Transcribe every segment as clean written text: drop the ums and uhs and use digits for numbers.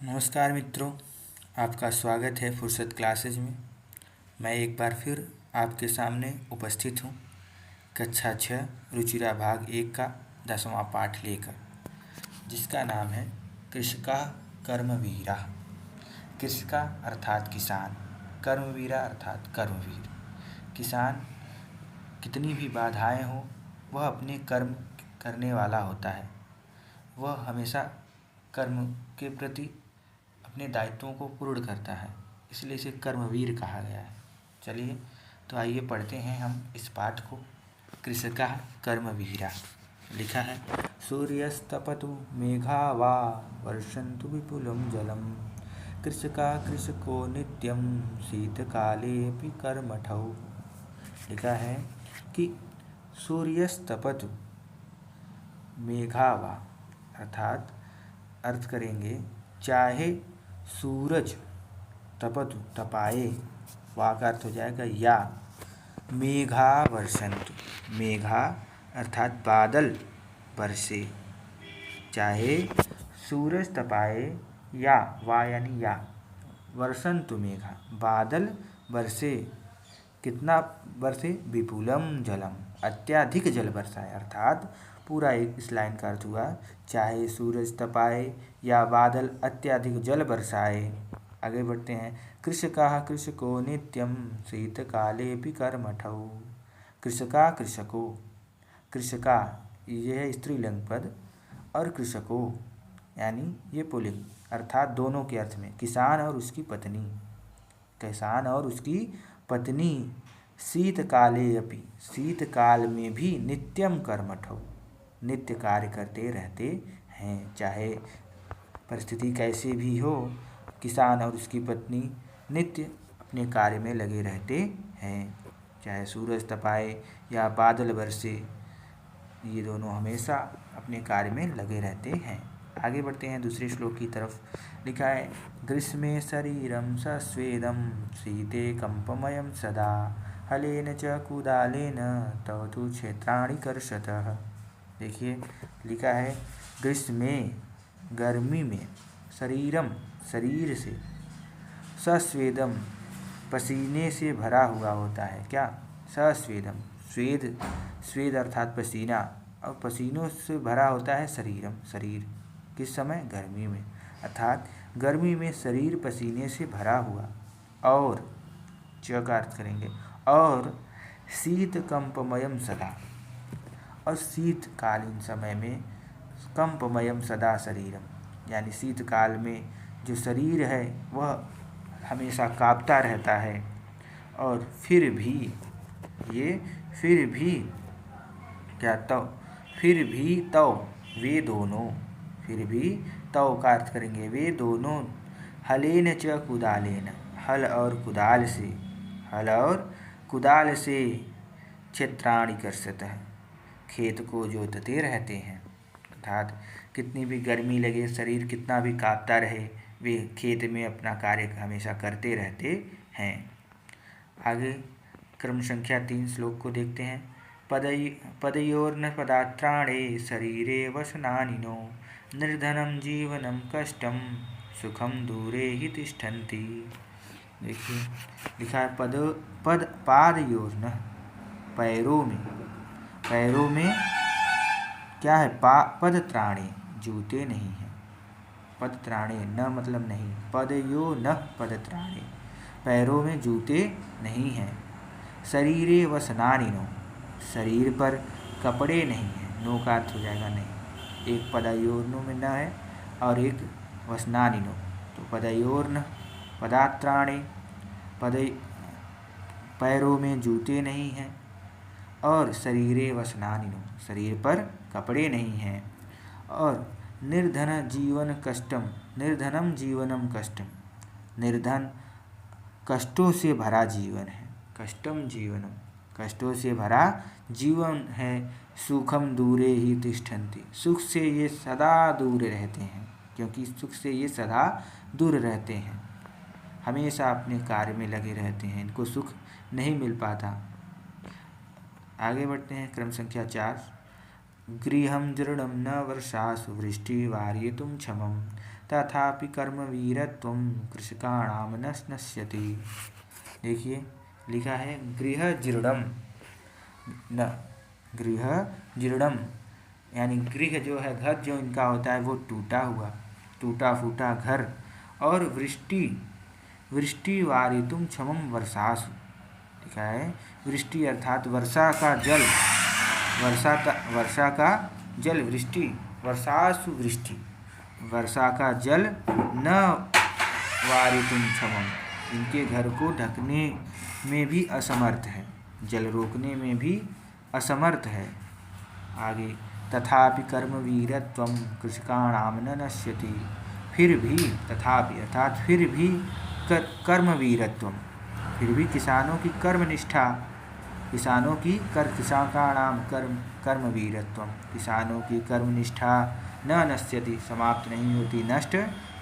नमस्कार मित्रों, आपका स्वागत है फुर्सत क्लासेज में। मैं एक बार फिर आपके सामने उपस्थित हूँ कक्षा 6 रुचिरा भाग 1 का 10वां पाठ लेकर, जिसका नाम है कृषका कर्मवीरा। कृषका अर्थात किसान, कर्मवीरा अर्थात कर्मवीर। किसान कितनी भी बाधाएं हों, वह अपने कर्म करने वाला होता है। वह हमेशा कर्म के प्रति अपने दायित्वों को पूर्ण करता है, इसलिए इसे कर्मवीर कहा गया है। चलिए तो आइए पढ़ते हैं हम इस पाठ को। कृषका कर्मवीरा। लिखा है, सूर्यस्तपतु मेघा वा वर्षन्तु विपुलं जलम, कृषका कृषको नित्यं शीतकालेऽपि कर्मठौ। लिखा है कि सूर्यस्तपतु मेघा वा, अर्थात अर्थ करेंगे चाहे सूरज तपतु तपाए, वा का अर्थ हो जाएगा या, मेघा वर्षन्तु, मेघा अर्थात बादल बरसे, चाहे सूरज तपाए या, वा यानी या, वर्षन्तु मेघा बादल बरसे। कितना बरसे? विपुलम जलम, अत्याधिक जल बरसाए। अर्थात पूरा एक इस लाइन का अर्थ हुआ, चाहे सूरज तपाए या बादल अत्याधिक जल बरसाए। आगे बढ़ते हैं। कृषका कृषको नित्यम शीतकालेऽपि कर्मठौ। कृषका कृषको, कृषका ये है स्त्रीलिंग पद, और कृषको यानी ये पुल्लिंग, अर्थात दोनों के अर्थ में, किसान और उसकी पत्नी। किसान और उसकी पत्नी शीतकाले अपि, शीतकाल में भी नित्यम कर्मठौ, नित्य कार्य करते रहते हैं। चाहे परिस्थिति कैसी भी हो, किसान और उसकी पत्नी नित्य अपने कार्य में लगे रहते हैं। चाहे सूरज तपाए या बादल बरसे, ये दोनों हमेशा अपने कार्य में लगे रहते हैं। आगे बढ़ते हैं दूसरे श्लोक की तरफ। लिखा है, ग्रीष्मे शरीरं सस्वेदं शीते कंपमयं सदा, हलेन च कुदालेन तव तु क्षेत्राणि कर्षतः। देखिए लिखा है, ग्रीष्मे गर्मी में, शरीरम शरीर से, सस्वेदम पसीने से भरा हुआ होता है। क्या? सस्वेदम, स्वेद, स्वेद अर्थात पसीना, और पसीनों से भरा होता है शरीरम, शरीर। किस समय? गर्मी में। अर्थात गर्मी में शरीर पसीने से भरा हुआ, और च का अर्थ करेंगे, और शीत कंपमयम सदा, और शीतकालीन समय में कंपमयम सदा शरीरम, यानी शीतकाल में जो शरीर है वह हमेशा कांपता रहता है। और फिर भी ये, फिर भी क्या? तव, फिर भी तव, वे दोनों, फिर भी तव का अर्थ करेंगे वे दोनों, हलेन च कुदालेन, हल और कुदाल से, हल और कुदाल से, क्षेत्राणि कर्षतः, खेत को जोतते रहते हैं। अर्थात कितनी भी गर्मी लगे, शरीर कितना भी कांपता रहे, वे खेत में अपना कार्य हमेशा करते रहते हैं। आगे क्रम संख्या 3 श्लोक को देखते हैं। पदयोर्न पदात्राणे शरीरे वसनानिनो, निर्धनम जीवनम कष्टम सुखम दूरे हि तिष्ठन्ति। देखिए लिखा है, पद पादयोर्न, पैरों में, पैरों में क्या है? पदत्राणे, जूते नहीं हैं। पदत्राणे, न मतलब नहीं, पदयो न पदत्राणे, पैरों में जूते नहीं हैं। शरीरे वसनानिनो, शरीर पर कपड़े नहीं हैं। नो का अर्थ हो जाएगा नहीं, एक पदयोर्नो में न है और एक वसनानिनो, तो पदयोर्न पदात्राणे, पैरों में जूते नहीं हैं, और शरीरे वसनानिनो, शरीर पर कपड़े नहीं हैं। और निर्धन जीवन कष्टम, निर्धनम जीवनम कष्टम, निर्धन कष्टों से भरा जीवन है, कष्टम जीवनम, कष्टों से भरा जीवन है। सुखम दूरे ही तिष्ठन्ति, सुख से ये सदा दूर रहते हैं, क्योंकि सुख से ये सदा दूर रहते हैं, हमेशा अपने कार्य में लगे रहते हैं, इनको सुख नहीं मिल पाता। आगे बढ़ते हैं क्रम संख्या 4। गृहं दृढं न वर्षासु वृष्टिवारयितुं क्षमं तथापि कर्मवीरत्वं कृषकाणां न नश्यति। देखिए लिखा है गृह जीर्णम न, गृह जीर्णम यानी गृह जो है घर जो इनका होता है वो टूटा हुआ टूटा फूटा घर, और वृष्टि वारितुम क्षमम वर्षासु लिखा है। वृष्टि अर्थात वर्षा का जल, वर्षा का जल वृष्टि, वर्षासु वृष्टि, वर्षा का जल न वारितुम क्षमम, इनके घर को ढकने में भी असमर्थ है, जल रोकने में भी असमर्थ है। आगे तथापि कर्मवीरत्वं कृषकाणां न नश्यति, फिर भी, तथापि अर्थात फिर भी कर्मवीरत्वं, फिर भी किसानों की कर्मनिष्ठा, किसानों की कृषकाणां कर्मवीरत्वं, किसानों की कर्मनिष्ठा न नश्यति समाप्त नहीं होती, नष्ट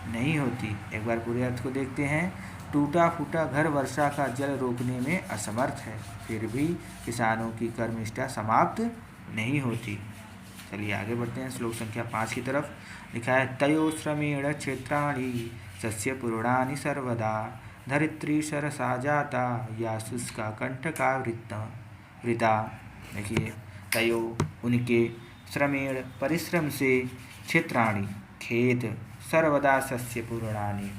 नहीं होती। एक बार पूरे अर्थ को देखते हैं। टूटा फूटा घर वर्षा का जल रोकने में असमर्थ है, फिर भी किसानों की कर्मनिष्ठा समाप्त नहीं होती। चलिए आगे बढ़ते हैं श्लोक संख्या 5 की तरफ। लिखा है तयो श्रमेण क्षेत्राणि सस्य पूर्णानि सर्वदा धरित्री सरसा जाता या शुष्का कंटका वृता। देखिए तयो उनके, श्रमेण परिश्रम से, क्षेत्राणि खेत, सर्वदा सस्य पूर्णानि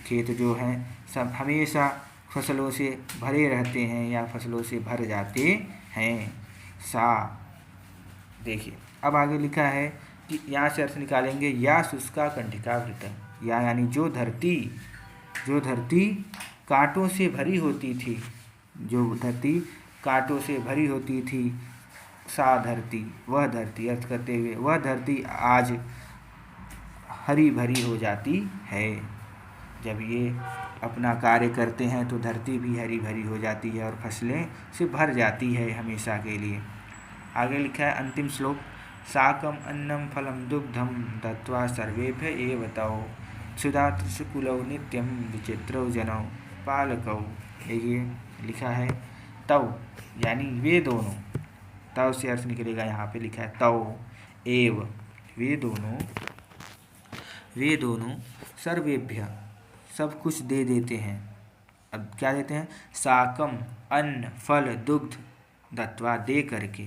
खेत जो हैं सब हमेशा फसलों से भरे रहते हैं या फसलों से भर जाते हैं। सा, देखिए अब आगे लिखा है कि यहाँ से अर्थ निकालेंगे या शुष्का कंटिका वृता, या यानी जो धरती कांटों से भरी होती थी, जो धरती कांटों से भरी होती थी, सा धरती, वह धरती, अर्थ करते हुए वह धरती आज हरी भरी हो जाती है। जब ये अपना कार्य करते हैं तो धरती भी हरी भरी हो जाती है और फसलें से भर जाती है हमेशा के लिए। आगे लिखा है अंतिम श्लोक, साकम अन्नम फलम दुग्धम दत्वा सर्वेभ्य एव तौ क्षुधा त्रिशकुलौ नित्यम विचित्रौ जनौ पालकौ। ये लिखा है तौ यानी वे दोनों, तौ से अर्थ निकलेगा, यहाँ पे लिखा है तौ एव, वे दोनों सर्वेभ्य सब कुछ दे देते हैं। अब क्या देते हैं, साकम अन्न फल दुग्ध दत्वा दे करके,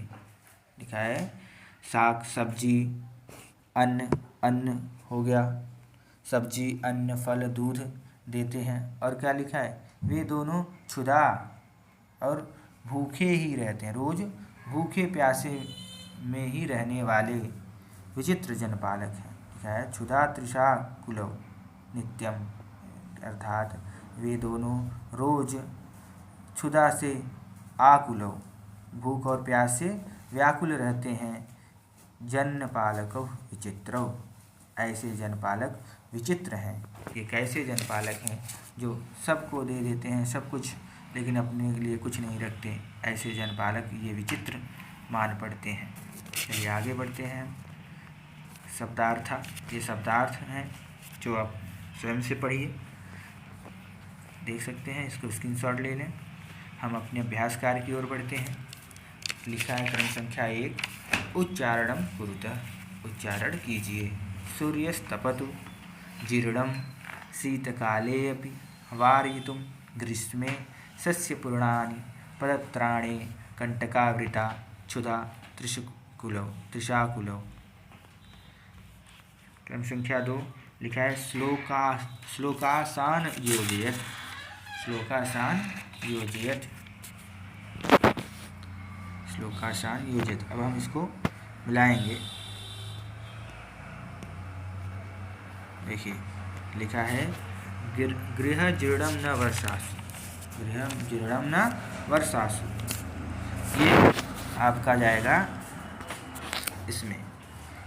लिखा है साग सब्जी, अन्न हो गया, सब्जी अन्न फल दूध देते हैं। और क्या लिखा है, वे दोनों क्षुधा और भूखे ही रहते हैं, रोज भूखे प्यासे में ही रहने वाले विचित्र जनपालक हैं। लिखा है क्षुधा तृषा कुलौ नित्यम, अर्थात वे दोनों रोज क्षुधा से आकुलो, भूख और प्यास से व्याकुल रहते हैं। जनपालक विचित्रौ, ऐसे जनपालक विचित्र हैं। ये कैसे जनपालक हैं, जो सबको दे देते हैं सब कुछ लेकिन अपने लिए कुछ नहीं रखते, ऐसे जनपालक ये विचित्र मान पड़ते हैं। चलिए आगे बढ़ते हैं। शब्दार्थ, ये शब्दार्थ हैं जो आप स्वयं से पढ़िए, देख सकते हैं, इसको स्क्रीनशॉट ले लें। हम अपने अभ्यास कार्य की ओर बढ़ते हैं। लिखा है क्रम संख्या 1, उच्चारणम कुरुतः, उच्चारण कीजिए। सूर्यस्तपतु जीर्णम शीतकाले अपि वारयितुं ग्रीष्मे सस्यपूर्णानि पदत्राणे कंटकावृता क्षुधा त्रिशाकुलौ। क्रम संख्या 2 लिखा है श्लोकासान योजयत, श्लोकासान योजयत। अब हम इसको मिलाएंगे। देखिए लिखा है गृह जीर्णम न वर्षासु, गृह जीर्णम न वर्षासु, ये आपका जाएगा इसमें।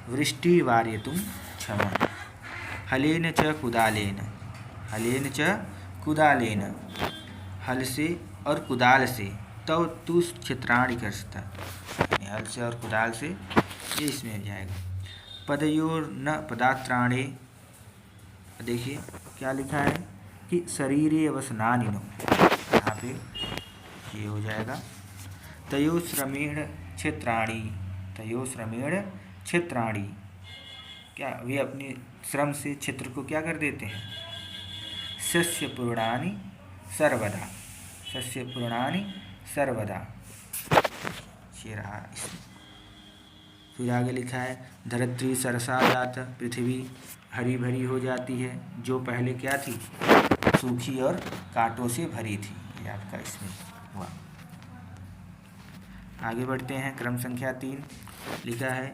वृष्टि वारयितुं क्षमं हलेन च कुदालेन, हलेन च कुदालेन, हल से और कुदाल से, तव तु क्षेत्राणि कर सकता, हल से और कुदाल से, ये इसमें हो जाएगा। पदयोर न पदात्राणे, देखिए क्या लिखा है कि शरीरे अवसनानि नो, यहाँ पे ये हो जाएगा। तयो श्रमेण क्षेत्राणि, तयो श्रमेण क्षेत्राणि, क्या वे अपने श्रम से क्षेत्र को क्या कर देते हैं? सस्य पूर्णानि सर्वदा, सस्य पूर्णानि सर्वदा। ये रहा। फिर आगे लिखा है धरित्री सरसा जात, पृथ्वी हरी भरी हो जाती है, जो पहले क्या थी? सूखी और कांटों से भरी थी। ये आपका इसमें हुआ। आगे बढ़ते हैं। क्रम संख्या 3 लिखा है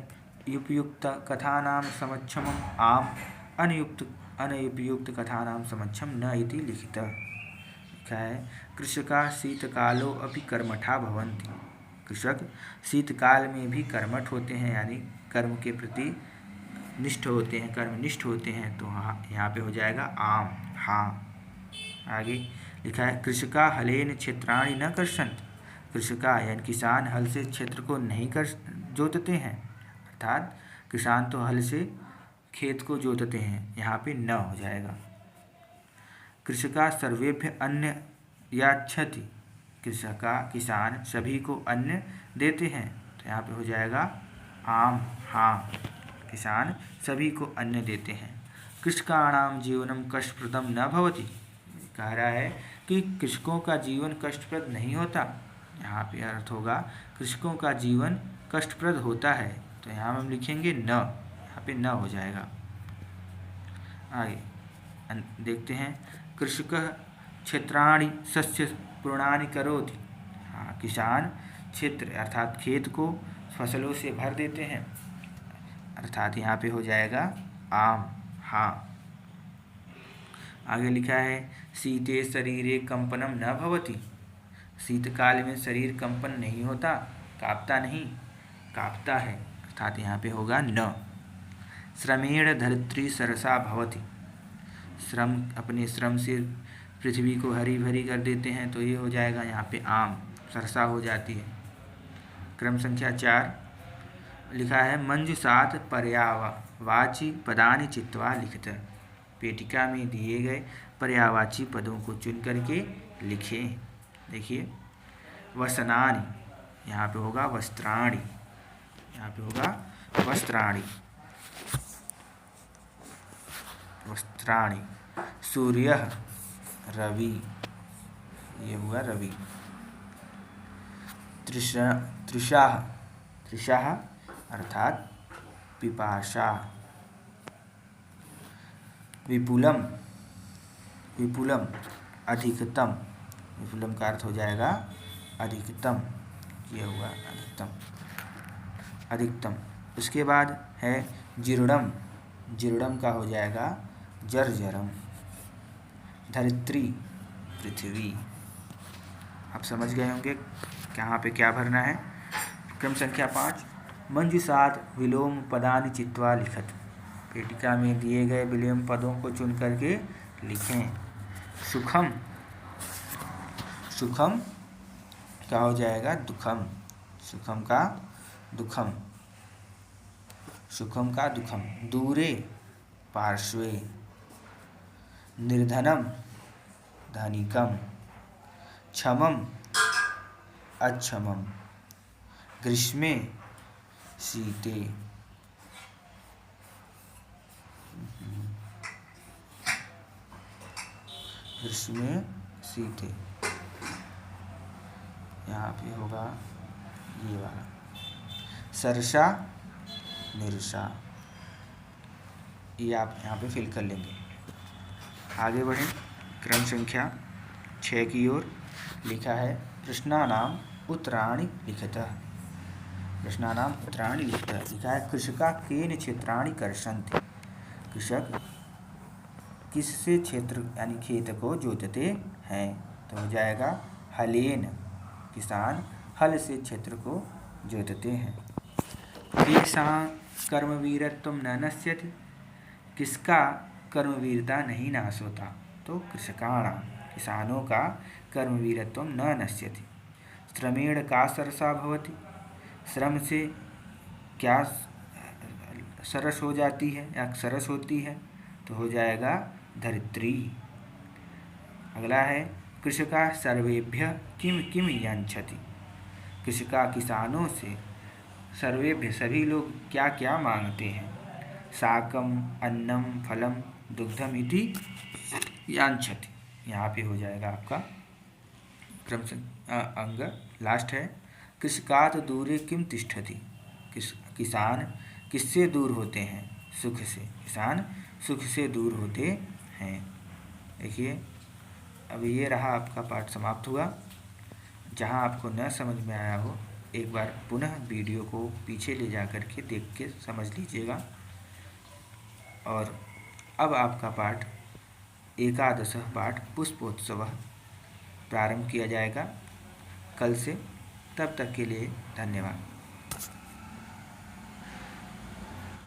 उपयुक्त कथानां समक्षमम् आम, अनुपयुक्त कथानां समक्षम न इति लिखितः। लिखा है कृषका शीतकालो अपि कर्मठा भवन्ति, कृषक शीतकाल में भी कर्मठ होते हैं, यानी कर्म के प्रति निष्ठ होते हैं, कर्मनिष्ठ होते हैं। तो हाँ, यहाँ पे हो जाएगा आम, हाँ। आगे लिखा है कृषका हलेन क्षेत्राणि न कर्षन्ति, कृषका यानी किसान हल से क्षेत्र को नहीं कर जोतते हैं, अर्थात किसान तो हल से खेत को जोतते हैं, यहाँ पे न हो जाएगा। कृषका सर्वेभ्य अन्न याच्छति, कृषका किसान सभी को अन्न देते हैं, तो यहाँ पे हो जाएगा आम, हाँ, किसान सभी को अन्न देते हैं। कृषकाणां जीवनम कष्टप्रदम न भवति, कह रहा है कि कृषकों का जीवन कष्टप्रद नहीं होता। यहाँ पे अर्थ होगा कृषकों का जीवन कष्टप्रद होता है, तो यहाँ हम लिखेंगे न, यहाँ पे न हो जाएगा। आगे देखते हैं कृषकः क्षेत्राणि सस्य पूर्णानि करोति, हाँ, किसान क्षेत्र अर्थात खेत को फसलों से भर देते हैं, अर्थात यहाँ पे हो जाएगा आम, हाँ। आगे लिखा है शीते शरीरे कंपनम न भवति, शीतकाल में शरीर कंपन नहीं होता, कांपता नहीं, कांपता है, अर्थात यहाँ पे होगा न। श्रमेण धरित्री सरसा भवति, श्रम अपने श्रम से पृथ्वी को हरी भरी कर देते हैं, तो ये हो जाएगा यहाँ पे आम, सरसा हो जाती है। क्रम संख्या 4 लिखा है मंजुषात पर्यायवाची पदानि चित्वा लिखित, पेटिका में दिए गए पर्यायवाची पदों को चुन करके लिखें। देखिए वसनानि, यहाँ पे होगा वस्त्राणि, यहाँ पे होगा वस्त्राणि, वस्त्राणि। सूर्यः रवि, ये हुआ रवि। तृषाः, तृषाः अर्थात पिपाशा। विपुलम, विपुलम अधिकतम, विपुलम का अर्थ हो जाएगा अधिकतम, ये हुआ अधिकतम, अधिकतम। उसके बाद है जीर्णम, जीर्णम का हो जाएगा जर्जरम। धरित्री पृथ्वी, आप समझ गए होंगे कहाँ पे क्या भरना है। क्रम संख्या 5 मंजुषात विलोम पदानि चित्वा लिखत, पेटिका में दिए गए विलोम पदों को चुन करके लिखें। सुखम, सुखम का हो जाएगा दुखम, सुखम का दुखम, सुखम का दुखम। दूरे पार्श्वे, निर्धनम धनिकम, क्षमम अक्षमम, ग्रीष्मे शीते। ग्रीष्मे शीते, यहाँ पे होगा ये वाला। सरसा निरसा, ये आप यहाँ पे फिल कर लेंगे। आगे बढ़ें। क्रम संख्या 6 की ओर लिखा है प्रश्नानाम उत्तराणि लिखतः, प्रश्नानाम उत्तराणि लिखतः। लिखा है कृषका केन क्षेत्राणि कर्षन्ति, कृषक किससे क्षेत्र यानी खेत को जोतते हैं, तो हो जाएगा हलेन, किसान हल से क्षेत्र को जोतते हैं। केषां कर्मवीरत्वं न नश्यति, किसका कर्मवीरता नहीं नाश होता, तो कृषकाणां, किसानों का कर्मवीरत्वं न नश्यति। श्रमेण का सरसा भवति, श्रम से क्या सरस हो जाती है या सरस होती है, तो हो जाएगा धरित्री। अगला है कृषका सर्वेभ्य किम किम यंछति, कृषका किसानों से सर्वेभ्य सभी लोग क्या क्या मांगते हैं। साकम अन्नम फलम दुग्धम इति याञ्छति। यहाँ पे हो जाएगा आपका क्रम अंग लास्ट है। कृषकात् दूरे किम तिष्ठति। किसान किससे दूर होते हैं, सुख से। किसान सुख से दूर होते हैं। देखिए अब ये रहा आपका पाठ समाप्त हुआ। जहाँ आपको न समझ में आया हो एक बार पुनः वीडियो को पीछे ले जा कर के देख के समझ लीजिएगा। और अब आपका पाठ एकादशः पाठ पुष्पोत्सव प्रारंभ किया जाएगा कल से। तब तक के लिए धन्यवाद।